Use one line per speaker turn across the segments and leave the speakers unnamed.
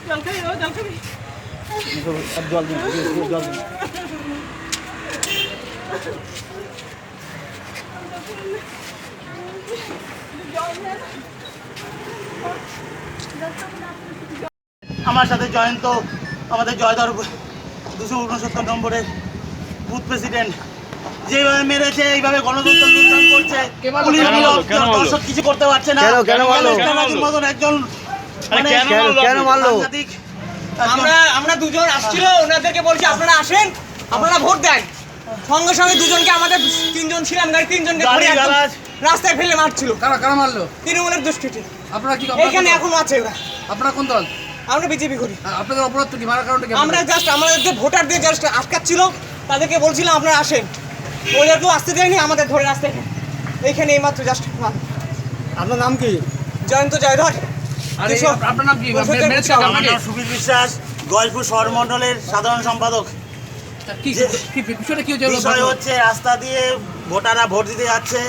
জল খাবি ও জল খাবি
জল দিন জল দিন আমার সাথে জয়ন্ত আমাদের জয়দর 269 নম্বরের বুথ প্রেসিডেন্ট যেভাবে মেরেছে এইভাবে গণতন্ত্র লুণ্ঠন করছে পুলিশ দর্শক কিছু করতে পারছে না
কেন মারলো?
মতন একজন
কেন মারলো?
সাংঘাতিক
আমরা দুজন আসছিল ওনাদেরকে বলছি আপনারা আসেন আপনারা ভোট দেন সঙ্গে সঙ্গে দুজনকে আমাদের তিনজন ছিলাম গাড়ি তিনজনকে ধরে একদম রাস্তায় ফেলে মারছিল।
কারা মারলো?
তৃণমূলের দুষ্কৃতী।
আপনারা কি
এখানে এখনো আছে ওরা।
আপনারা কোন দল?
আমরা বিজেপি করি।
আপনাদের অপরাধ কি মারার কারণটা কি?
আমরা জাস্ট আমাদের যে ভোটারদের জাস্ট আটকাচ্ছিল তাদেরকে বলছিলাম আপনারা আসেন, ওদেরকেও আসতে দেয়নি, আমাদের ধরে রাস্তায় এইখানে এইমাত্র জাস্ট।
আপনার নাম কি?
জয়ন্ত জয়ধর।
আপনার নাম কি?
আমার নাম সুবীর বিশ্বাস, গয়েশপুর শহর মণ্ডলের সাধারণ সম্পাদক। বিষয় হচ্ছে রাস্তা দিয়ে ভোটাররা ভোট দিতে যাচ্ছে,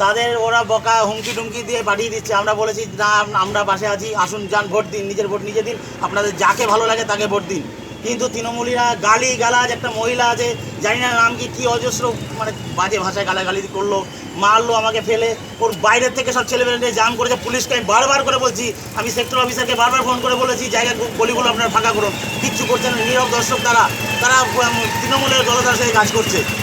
তাদের ওরা বকা হুমকি টুমকি দিয়ে পাঠিয়ে দিচ্ছে। আমরা বলেছি না আমরা বাসে আছি, আসুন যান ভোট দিন, নিজের ভোট নিজে দিন, আপনাদের যাকে ভালো লাগে তাকে ভোট দিন। কিন্তু তৃণমূলীরা গালি গালাজ, একটা মহিলা আছে জানি না নাম কি অজস্র মানে বাজে ভাষায় গালাগালি করলো, মারলো আমাকে ফেলে। ওর বাইরের থেকে সব ছেলেমেয়েদের জাম করেছে। পুলিশকে আমি বারবার করে বলছি, আমি সেক্টর অফিসারকে বারবার ফোন করে বলেছি জায়গা গলিগুলো আপনারা ফাঁকা করুন, কিচ্ছু করছেন না। নীরব দর্শক তারা তৃণমূলের দলদার সাথে কাজ করছে।